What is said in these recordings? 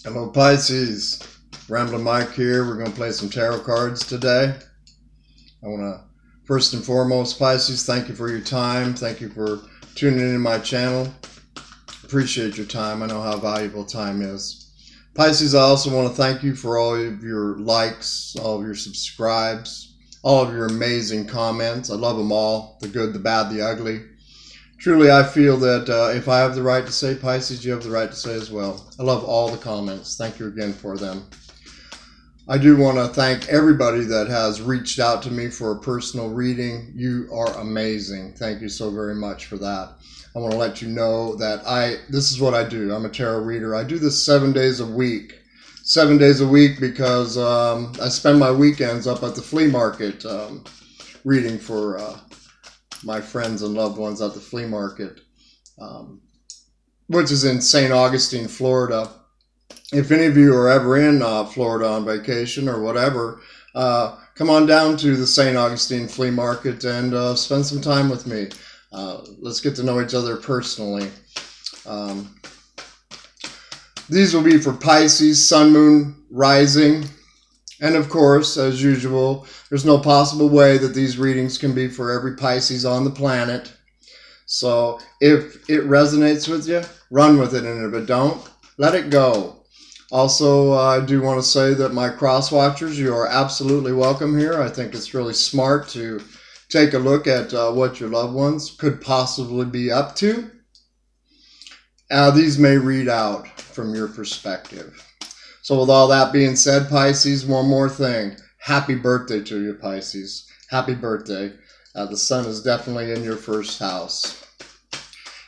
Hello Pisces, Ramblin Mike here. We're going to play some tarot cards today. I want to first and foremost, Pisces, thank you for your time. Thank you for tuning into my channel. Appreciate your time. I know how valuable time is. Pisces, I also want to thank you for all of your likes, all of your subscribes, all of your amazing comments. I love them all, the good, the bad, the ugly. Truly, I feel that if I have the right to say, Pisces, you have the right to say as well. I love all the comments. Thank you again for them. I do want to thank everybody that has reached out to me for a personal reading. You are amazing. Thank you so very much for that. I want to let you know that this is what I do. I'm a tarot reader. I do this 7 days a week. 7 days a week because I spend my weekends up at the flea market reading for my friends and loved ones at the flea market, which is in St. Augustine, Florida. If any of you are ever in Florida on vacation or whatever, come on down to the St. Augustine flea market and spend some time with me. Let's get to know each other personally. These will be for Pisces, Sun, Moon, Rising. And of course, as usual, there's no possible way that these readings can be for every Pisces on the planet. So if it resonates with you, run with it. And if it don't, let it go. Also, I do want to say that my cross watchers, you are absolutely welcome here. I think it's really smart to take a look at what your loved ones could possibly be up to. These may read out from your perspective. So with all that being said, Pisces, one more thing. Happy birthday to you, Pisces. Happy birthday. The sun is definitely in your first house.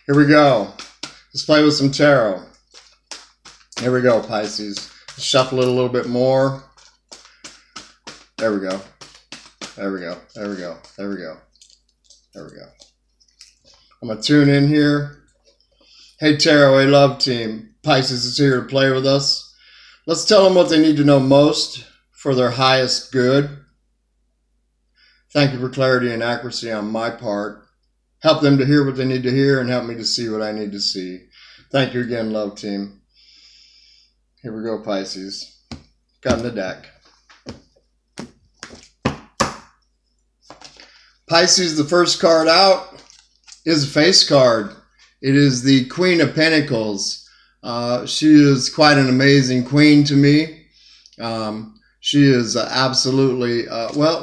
Here we go. Let's play with some tarot. Here we go, Pisces. Shuffle it a little bit more. There we go. There we go. There we go. There we go. There we go. I'm going to tune in here. Hey, Tarot, hey, love team. Pisces is here to play with us. Let's tell them what they need to know most for their highest good. Thank you for clarity and accuracy on my part. Help them to hear what they need to hear and help me to see what I need to see. Thank you again, love team. Here we go, Pisces. Got in the deck. Pisces, the first card out is a face card. It is the Queen of Pentacles. She is quite an amazing queen to me. She is absolutely,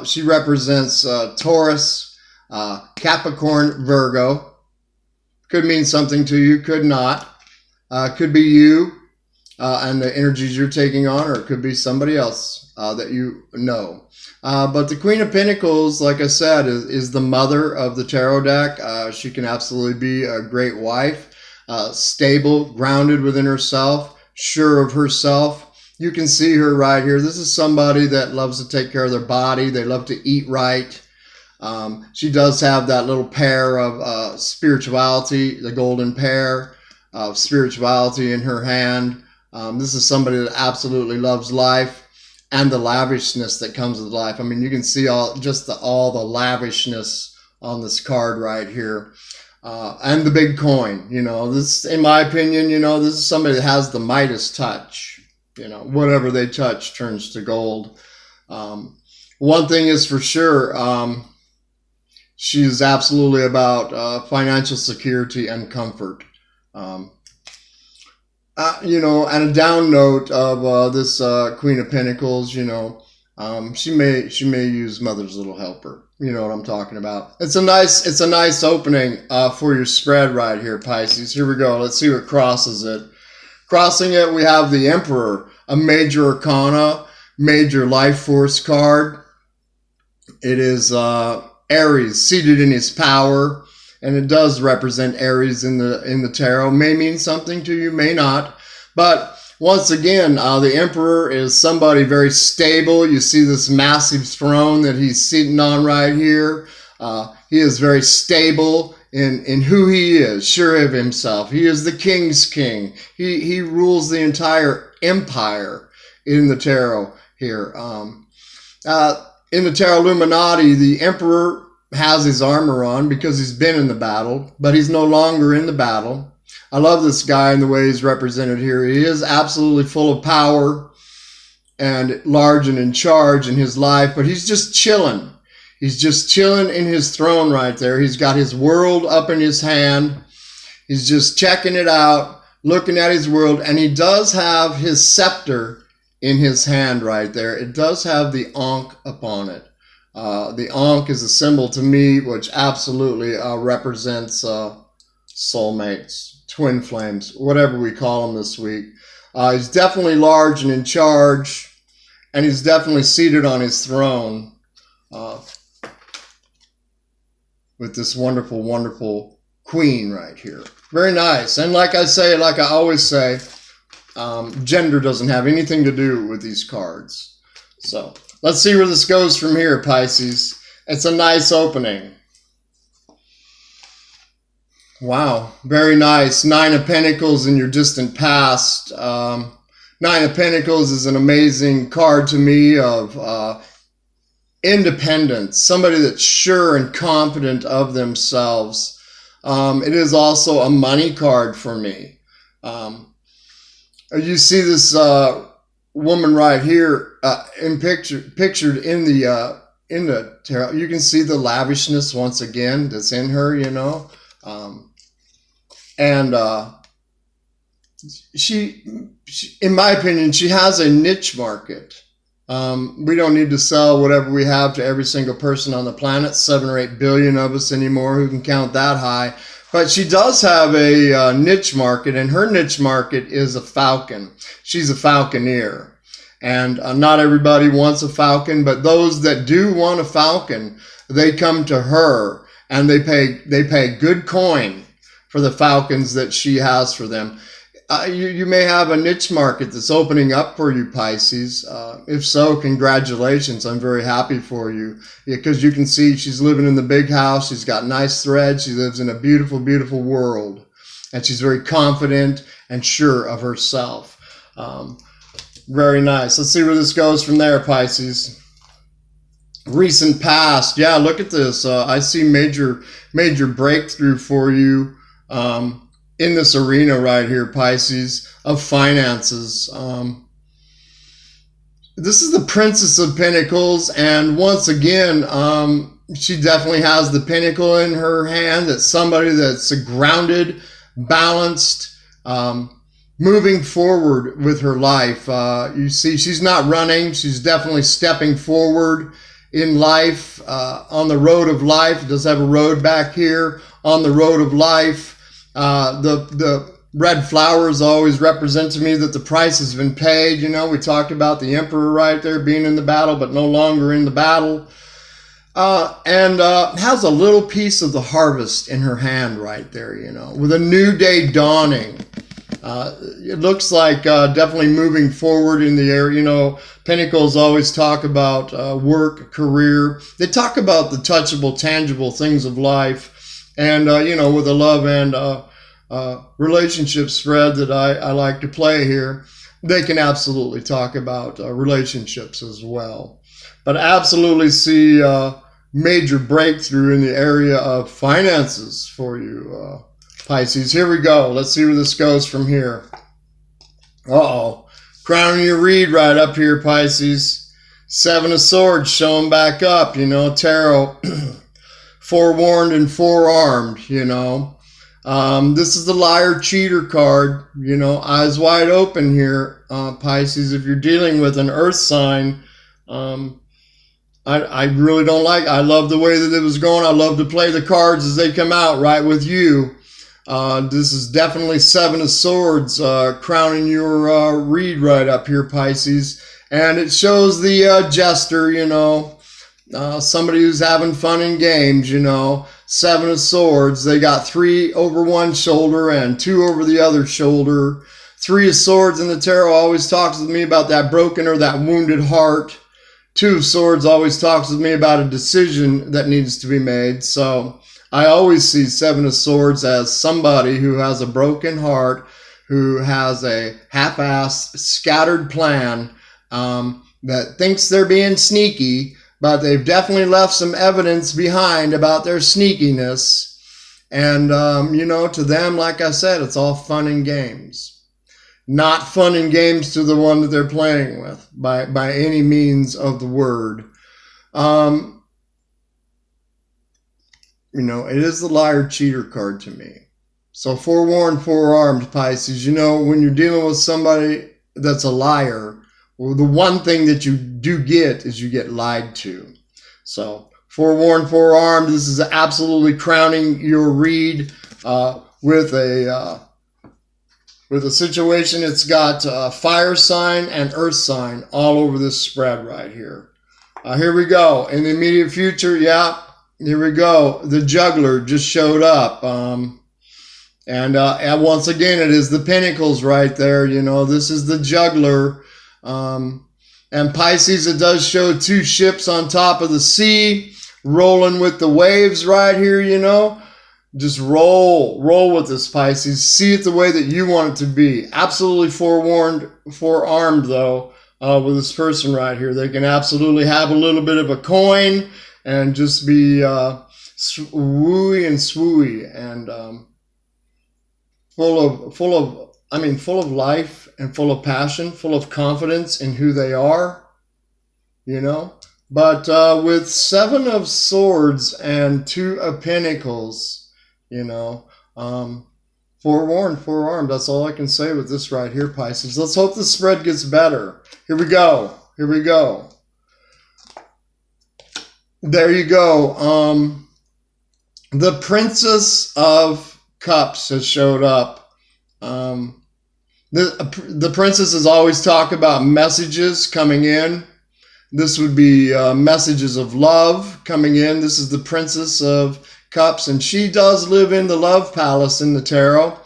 she represents Taurus, Capricorn, Virgo. Could mean something to you, could not. Could be you and the energies you're taking on, or it could be somebody else that you know. But the Queen of Pentacles, like I said, is the mother of the tarot deck. She can absolutely be a great wife. Stable, grounded within herself, sure of herself. You can see her right here. This is somebody that loves to take care of their body. They love to eat right. She does have that little pair of spirituality, the golden pair of spirituality in her hand. This is somebody that absolutely loves life and the lavishness that comes with life. I mean, you can see all the lavishness on this card right here. And the big coin, this, in my opinion, this is somebody that has the Midas touch. Whatever they touch turns to gold. One thing is for sure, she's absolutely about financial security and comfort. And a down note of this Queen of Pentacles, she may use Mother's Little Helper. You know what I'm talking about. It's a nice opening for your spread right here, Pisces. Here we go. Let's see what crosses it. Crossing it, we have the Emperor, a major arcana, major life force card. It is Aries, seated in his power, and it does represent Aries in the tarot. May mean something to you, may not, but once again, the Emperor is somebody very stable. You see this massive throne that he's sitting on right here. He is very stable in who he is, sure of himself. He is the king's king. He rules the entire empire in the tarot here. In the Tarot Illuminati, the Emperor has his armor on because he's been in the battle, but he's no longer in the battle. I love this guy and the way he's represented here. He is absolutely full of power and large and in charge in his life, but he's just chilling. He's just chilling in his throne right there. He's got his world up in his hand. He's just checking it out, looking at his world, and he does have his scepter in his hand right there. It does have the Ankh upon it. The Ankh is a symbol to me which absolutely represents soulmates, twin flames, whatever we call them this week. He's definitely large and in charge, and he's definitely seated on his throne with this wonderful, wonderful queen right here. Very nice. And like I say, like I always say, gender doesn't have anything to do with these cards. So let's see where this goes from here, Pisces. It's a nice opening. Wow, very nice. Nine of Pentacles in your distant past. Nine of Pentacles is an amazing card to me of independence, somebody that's sure and confident of themselves. It is also a money card for me. You see this woman right here pictured in the tarot. You can see the lavishness once again that's in her, you know. She, in my opinion, she has a niche market. We don't need to sell whatever we have to every single person on the planet, 7 or 8 billion of us anymore, who can count that high. But she does have a niche market, and her niche market is a falcon. She's a falconeer. And not everybody wants a falcon, but those that do want a falcon, they come to her, and they pay good coin for the falcons that she has for them. You may have a niche market that's opening up for you, Pisces. If so, congratulations. I'm very happy for you, because you can see she's living in the big house. She's got nice threads. She lives in a beautiful, beautiful world, and she's very confident and sure of herself. Very nice. Let's see where this goes from there, Pisces. Recent past. Yeah, look at this. I see major breakthrough for you in this arena right here, Pisces, of finances. This is the Princess of Pentacles, and once again, she definitely has the pentacle in her hand. That's somebody that's grounded, balanced, moving forward with her life. You see, she's not running. She's definitely stepping forward in life, on the road of life. It does have a road back here on the road of life. The red flowers always represent to me that the price has been paid. You know, we talked about the emperor right there being in the battle, but no longer in the battle. And has a little piece of the harvest in her hand right there, you know, with a new day dawning. It looks like definitely moving forward in the air. You know, Pentacles always talk about work, career. They talk about the touchable, tangible things of life. And, you know, with a love and relationship spread that I like to play here, they can absolutely talk about relationships as well. But absolutely see major breakthrough in the area of finances for you, Pisces. Here we go. Let's see where this goes from here. Uh-oh. Crowning your read right up here, Pisces. 7 of Swords showing back up, you know, tarot. Forewarned and forearmed, you know. This is the liar cheater card, you know, eyes wide open here, Pisces. If you're dealing with an earth sign, I really don't like, I love the way that it was going. I love to play the cards as they come out right with you. This is definitely 7 of Swords crowning your read right up here, Pisces. And it shows the jester, you know. Somebody who's having fun in games, you know. 7 of Swords. They got 3 over one shoulder and 2 over the other shoulder. 3 of Swords in the tarot always talks with me about that broken or that wounded heart. 2 of Swords always talks with me about a decision that needs to be made. So I always see 7 of Swords as somebody who has a broken heart, who has a half-assed, scattered plan, that thinks they're being sneaky, but they've definitely left some evidence behind about their sneakiness. And, to them, like I said, it's all fun and games. Not fun and games to the one that they're playing with by any means of the word. It is the liar cheater card to me. So forewarned, forearmed, Pisces. When you're dealing with somebody that's a liar, well, the one thing that you do get is you get lied to. So forewarned, forearmed. This is absolutely crowning your read with a situation. It's got fire sign and earth sign all over this spread right here. Here we go. In the immediate future, yeah, here we go. The juggler just showed up. And once again, it is the Pentacles right there. This is the juggler. And Pisces, it does show two ships on top of the sea, rolling with the waves right here, Just roll with this, Pisces. See it the way that you want it to be. Absolutely forewarned, forearmed, though, with this person right here. They can absolutely have a little bit of a coin and just be wooey and swooey and full of life and full of passion, full of confidence in who they are, But with 7 of Swords and 2 of Pentacles, forewarned, forearmed. That's all I can say with this right here, Pisces. Let's hope the spread gets better. Here we go. There you go. The Princess of Cups has showed up. The princesses always talk about messages coming in. This would be messages of love coming in. This is the Princess of Cups, and she does live in the Love Palace in the tarot.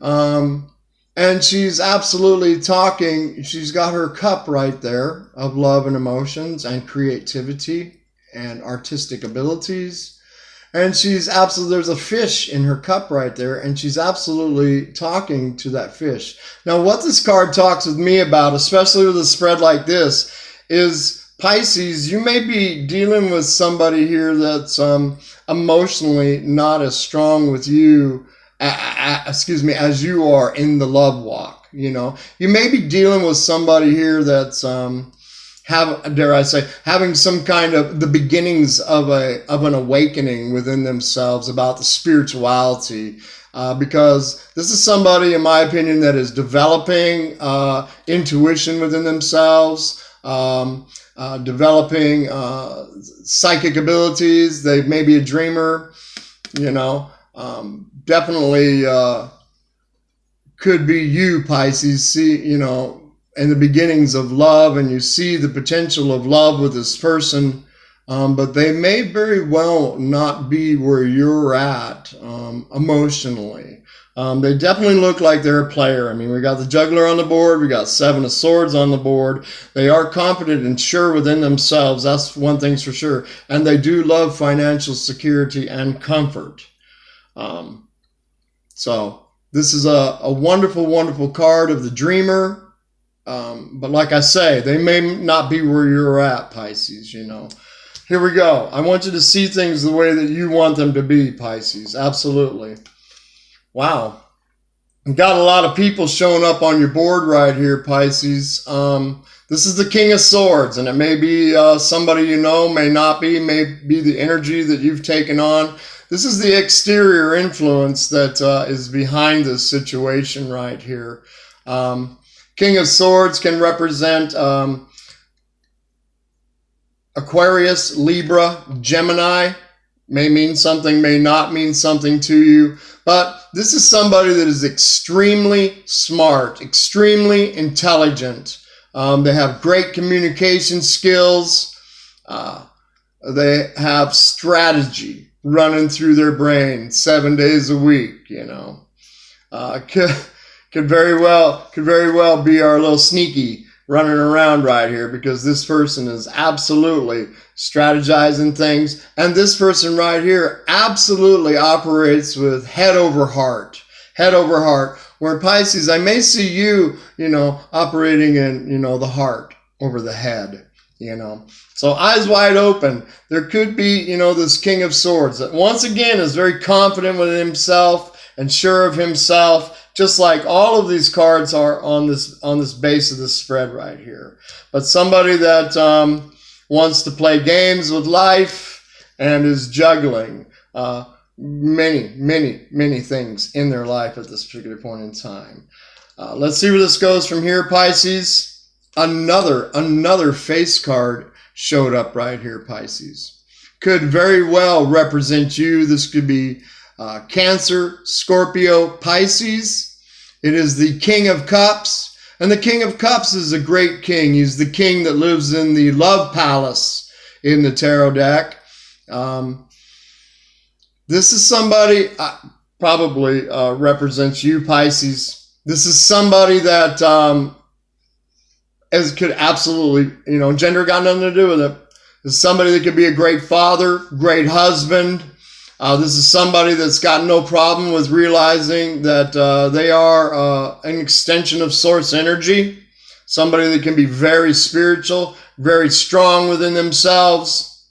And she's absolutely talking. She's got her cup right there of love and emotions and creativity and artistic abilities. And there's a fish in her cup right there, and she's absolutely talking to that fish. Now, what this card talks with me about, especially with a spread like this, is Pisces, you may be dealing with somebody here that's emotionally not as strong with you, as you are in the love walk. You may be dealing with somebody here that's having some kind of the beginnings of an awakening within themselves about the spirituality, because this is somebody, in my opinion, that is developing intuition within themselves, developing psychic abilities. They may be a dreamer, definitely could be you, Pisces. See, in the beginnings of love, and you see the potential of love with this person, but they may very well not be where you're at emotionally. They definitely look like they're a player. We got the juggler on the board. We got 7 of Swords on the board. They are confident and sure within themselves. That's one thing's for sure. And they do love financial security and comfort. So this is a wonderful, wonderful card of the dreamer. But like I say, they may not be where you're at, Pisces, Here we go. I want you to see things the way that you want them to be, Pisces. Absolutely. Wow. You've got a lot of people showing up on your board right here, Pisces. This is the King of Swords, and it may be somebody may not be, may be the energy that you've taken on. This is the exterior influence that is behind this situation right here. King of Swords can represent Aquarius, Libra, Gemini. May mean something, may not mean something to you. But this is somebody that is extremely smart, extremely intelligent. They have great communication skills. They have strategy running through their brain 7 days a week, Could very well be our little sneaky running around right here, because this person is absolutely strategizing things. And this person right here absolutely operates with head over heart. Where Pisces, I may see you, operating in, the heart over the head. you know. So eyes wide open. There could be, you know, this King of Swords that once again is very confident within himself and sure of himself, just like all of these cards are on this base of the spread right here. But somebody that wants to play games with life and is juggling many things in their life at this particular point in time. Let's see where this goes from here, Pisces. Another face card showed up right here, Pisces. Could very well represent you. This could be Cancer, Scorpio, Pisces. It is the King of Cups. And the King of Cups is a great king. He's the king that lives in the love palace in the tarot deck. This is somebody probably represents you, Pisces. This is somebody that could absolutely, you know, gender got nothing to do with it. This is somebody that could be a great father, great husband. This is somebody that's got no problem with realizing that they are an extension of source energy. Somebody that can be very spiritual, very strong within themselves,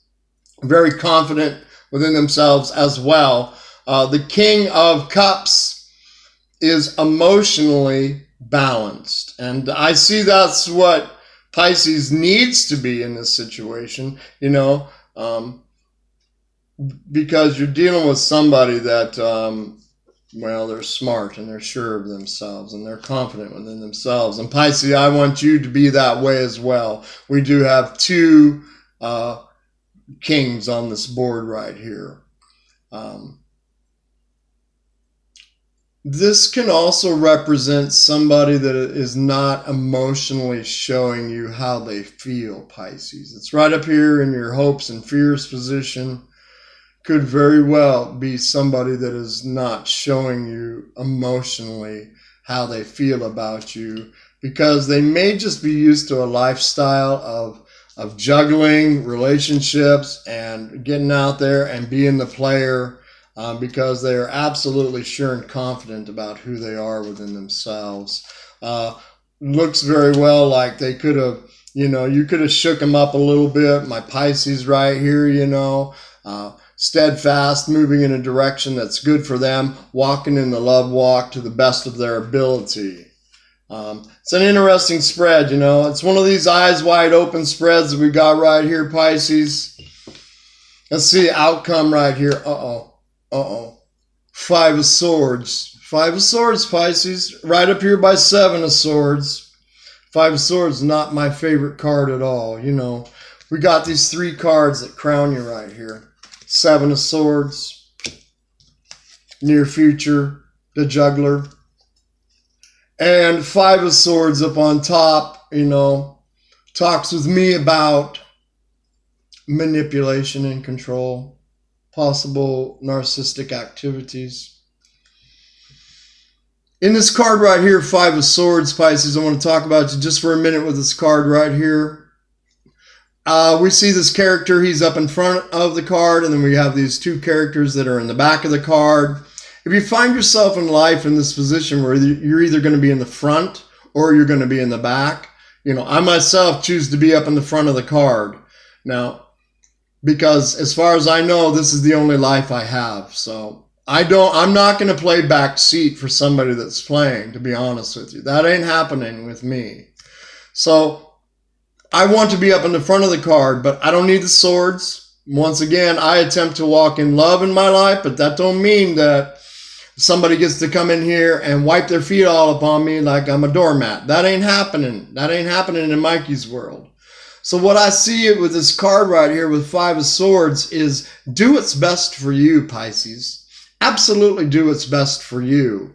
very confident within themselves as well. The King of Cups is emotionally balanced. And I see that's what Pisces needs to be in this situation, you know, because you're dealing with somebody that, well, they're smart and they're sure of themselves and they're confident within themselves. And Pisces, I want you to be that way as well. We do have two kings on this board right here. This can also represent somebody that is not emotionally showing you how they feel, Pisces. It's right up here in your hopes and fears position. Could very well be somebody that is not showing you emotionally how they feel about you, because they may just be used to a lifestyle of juggling relationships and getting out there and being the player. Because they are absolutely sure and confident about who they are within themselves. Looks very well like they could have, you know, you could have shook them up a little bit. My Pisces right here, you know, steadfast, moving in a direction that's good for them, walking in the love walk to the best of their ability. It's an interesting spread, you know. It's one of these eyes wide open spreads that we got right here, Pisces. Let's see the outcome right here. Five of Swords. Five of Swords, Pisces. Right up here by Seven of Swords. Five of Swords, not my favorite card at all. You know, we got these three cards that crown you right here. Seven of Swords. Near future, the juggler. And Five of Swords up on top, you know, talks with me about manipulation and control. Possible narcissistic activities. In this card right here, Five of Swords, Pisces, I want to talk about you just for a minute with this card right here. We see this character, he's up in front of the card, and then we have these two characters that are in the back of the card. If you find yourself in life in this position where you're either going to be in the front or you're going to be in the back, you know, I myself choose to be up in the front of the card. Now, because as far as I know, this is the only life I have. So I'm not going to play back seat for somebody that's playing, to be honest with you. That ain't happening with me. So I want to be up in the front of the card, but I don't need the swords. Once again, I attempt to walk in love in my life, but that don't mean that somebody gets to come in here and wipe their feet all upon me like I'm a doormat. That ain't happening. That ain't happening in Mikey's world. So what I see with this card right here with Five of Swords is do what's best for you, Pisces. Absolutely do what's best for you.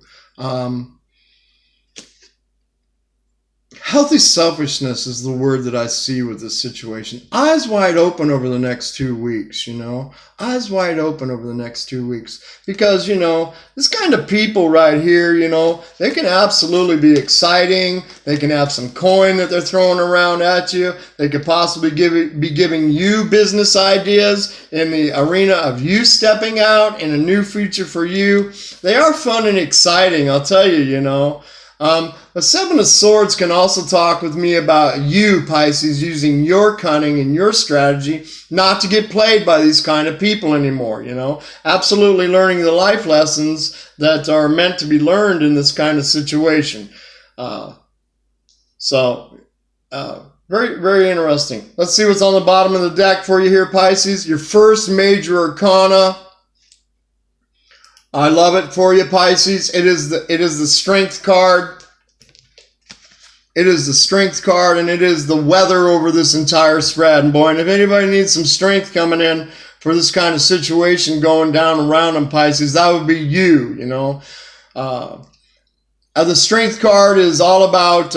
Healthy selfishness is the word that I see with this situation. Eyes wide open over the next 2 weeks, you know. Eyes wide open over the next 2 weeks. Because, you know, this kind of people right here, you know, they can absolutely be exciting. They can have some coin that they're throwing around at you. They could possibly be giving you business ideas in the arena of you stepping out in a new future for you. They are fun and exciting, I'll tell you, you know. The Seven of Swords can also talk with me about you, Pisces, using your cunning and your strategy not to get played by these kind of people anymore, you know. Absolutely learning the life lessons that are meant to be learned in this kind of situation. Very, very interesting. Let's see what's on the bottom of the deck for you here, Pisces. Your first major arcana. I love it for you, Pisces. It is the Strength card. It is the Strength card, and it is the weather over this entire spread. And boy, and if anybody needs some strength coming in for this kind of situation going down around them, Pisces, that would be you, you know. The Strength card is all about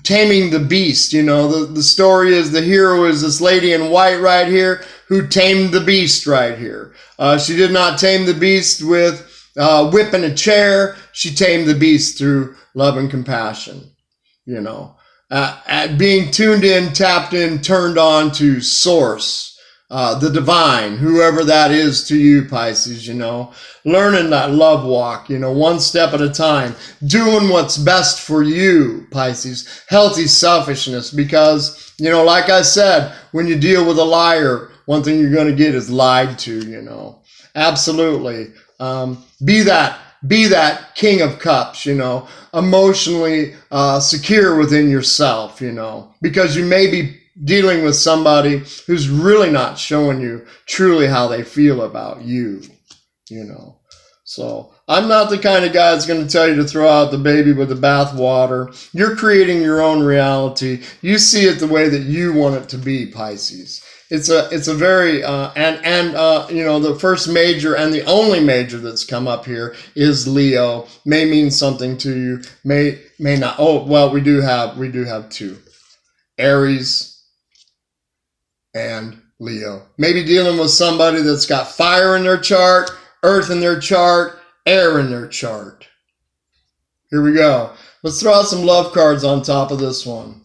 taming the beast, you know. The story is the hero is this lady in white right here who tamed the beast right here. She did not tame the beast with whipping a chair. She tamed the beast through love and compassion, you know. At being tuned in, tapped in, turned on to source, the divine, whoever that is to you, Pisces, you know. Learning that love walk, you know, one step at a time. Doing what's best for you, Pisces. Healthy selfishness, because, you know, like I said, when you deal with a liar, one thing you're going to get is lied to, you know. Absolutely. Be that King of Cups, you know, emotionally secure within yourself, you know, because you may be dealing with somebody who's really not showing you truly how they feel about you, you know. So I'm not the kind of guy that's going to tell you to throw out the baby with the bathwater. You're creating your own reality. You see it the way that you want it to be, Pisces. It's a very you know, the first major and the only major that's come up here is Leo. May mean something to you, may not. Oh, well, we do have two, Aries and Leo. Maybe dealing with somebody that's got fire in their chart, earth in their chart, air in their chart. Here we go. Let's throw out some love cards on top of this one.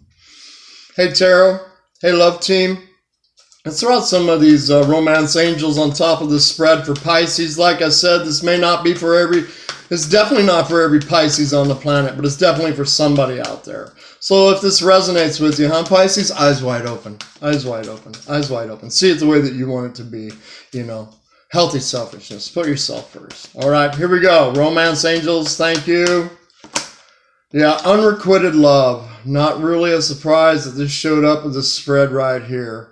Hey, Tarot. Hey, love team. Let's throw out some of these romance angels on top of the spread for Pisces. Like I said, this may not be for it's definitely not for every Pisces on the planet, but it's definitely for somebody out there. So if this resonates with you, huh, Pisces? Eyes wide open, eyes wide open, eyes wide open. See it the way that you want it to be, you know. Healthy selfishness. Put yourself first. All right, here we go. Romance angels, thank you. Yeah, unrequited love. Not really a surprise that this showed up with this spread right here.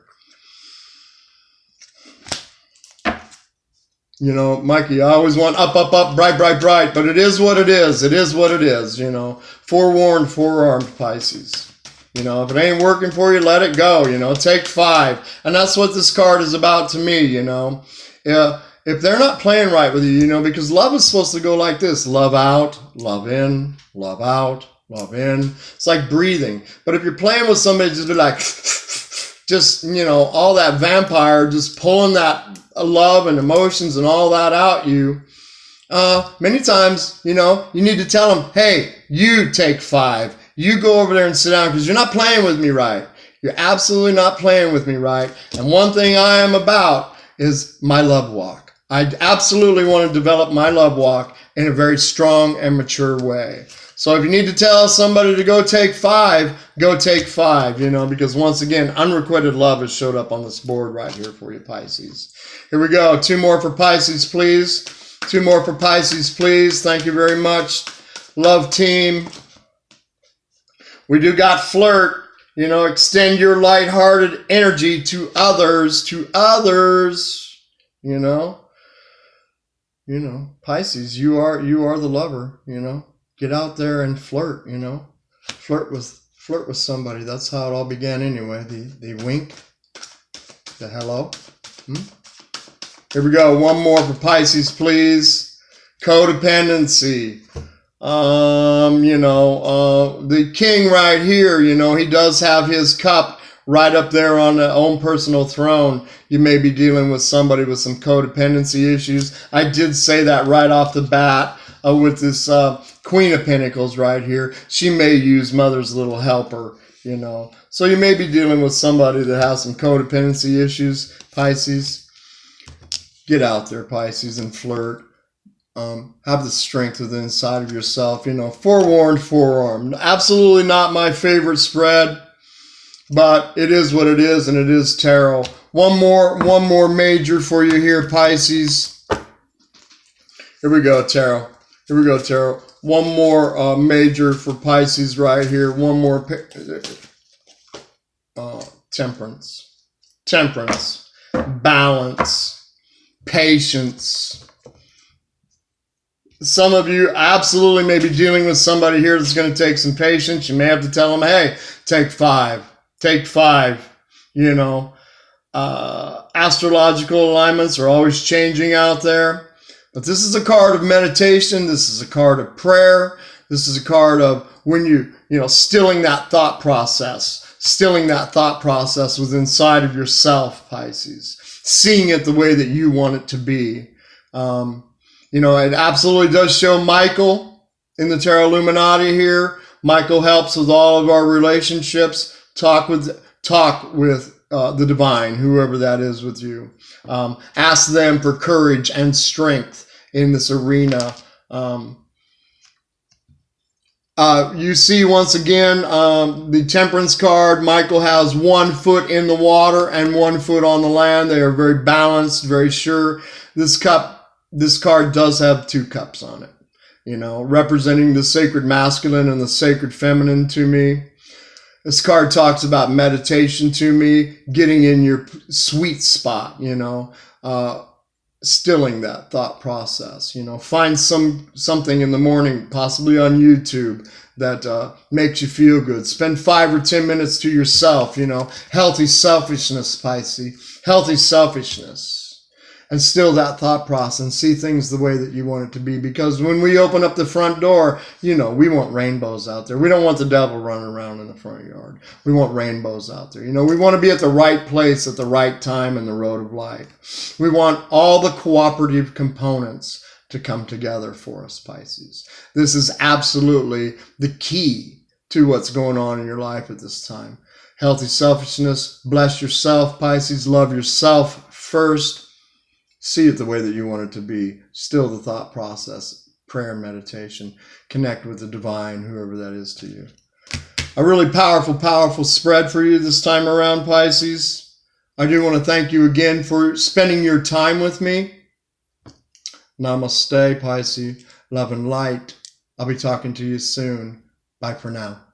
You know, Mikey, I always want up, up, up, bright, bright, bright, but it is what it is. It is what it is, you know. Forewarned, forearmed, Pisces. You know, if it ain't working for you, let it go, you know. Take 5. And that's what this card is about to me, you know. Yeah, if they're not playing right with you, you know, because love is supposed to go like this. Love out, love in, love out, love in. It's like breathing. But if you're playing with somebody, just be like, just, you know, all that vampire, just pulling that love and emotions and all that out you. Many times, you know, you need to tell them, hey, you take 5. You go over there and sit down because you're not playing with me right. You're absolutely not playing with me right. And one thing I am about is my love walk. I absolutely want to develop my love walk in a very strong and mature way. So if you need to tell somebody to go take 5, go take 5, you know, because once again, unrequited love has showed up on this board right here for you, Pisces. Here we go. 2 more for Pisces, please. 2 more for Pisces, please. Thank you very much, love team. We do got flirt. You know, extend your lighthearted energy to others, you know. You know, Pisces, you are the lover, you know. Get out there and flirt, you know. Flirt with somebody. That's how it all began anyway. The wink, the hello. Here we go. 1 more for Pisces, please. Codependency. You know, the king right here, you know, he does have his cup right up there on the own personal throne. You may be dealing with somebody with some codependency issues. I did say that right off the bat with this Queen of Pentacles right here. She may use mother's little helper, you know. So you may be dealing with somebody that has some codependency issues, Pisces. Get out there, Pisces, and flirt. have the strength within inside of yourself. You know, forewarned, forearmed. Absolutely not my favorite spread, but it is what it is, and it is tarot. One more major for you here, Pisces. Here we go, tarot. Here we go, tarot. One more major for Pisces right here. One more temperance. Temperance. Balance. Patience. Some of you absolutely may be dealing with somebody here that's going to take some patience. You may have to tell them, hey, take 5. Take 5. You know, astrological alignments are always changing out there. But this is a card of meditation. This is a card of prayer. This is a card of when you stilling that thought process. Stilling that thought process within inside of yourself, Pisces. Seeing it the way that you want it to be. It absolutely does show Michael in the Tarot Illuminati here. Michael helps with all of our relationships. Talk with the divine, whoever that is with you. Ask them for courage and strength in this arena. You see once again the Temperance card. Michael has 1 foot in the water and 1 foot on the land. They are very balanced, very sure. This card does have 2 cups on it, representing the sacred masculine and the sacred feminine to me. This card talks about meditation to me, getting in your sweet spot, stilling that thought process. Find something in the morning, possibly on YouTube, that makes you feel good. Spend 5 or 10 minutes to yourself, healthy selfishness, Pisces, healthy selfishness. And still that thought process and see things the way that you want it to be. Because when we open up the front door, we want rainbows out there. We don't want the devil running around in the front yard. We want rainbows out there. We want to be at the right place at the right time in the road of life. We want all the cooperative components to come together for us, Pisces. This is absolutely the key to what's going on in your life at this time. Healthy selfishness. Bless yourself, Pisces. Love yourself first. See it the way that you want it to be. Still the thought process, prayer, meditation. Connect with the divine, whoever that is to you. A really powerful, powerful spread for you this time around, Pisces. I do want to thank you again for spending your time with me. Namaste, Pisces. Love and light. I'll be talking to you soon. Bye for now.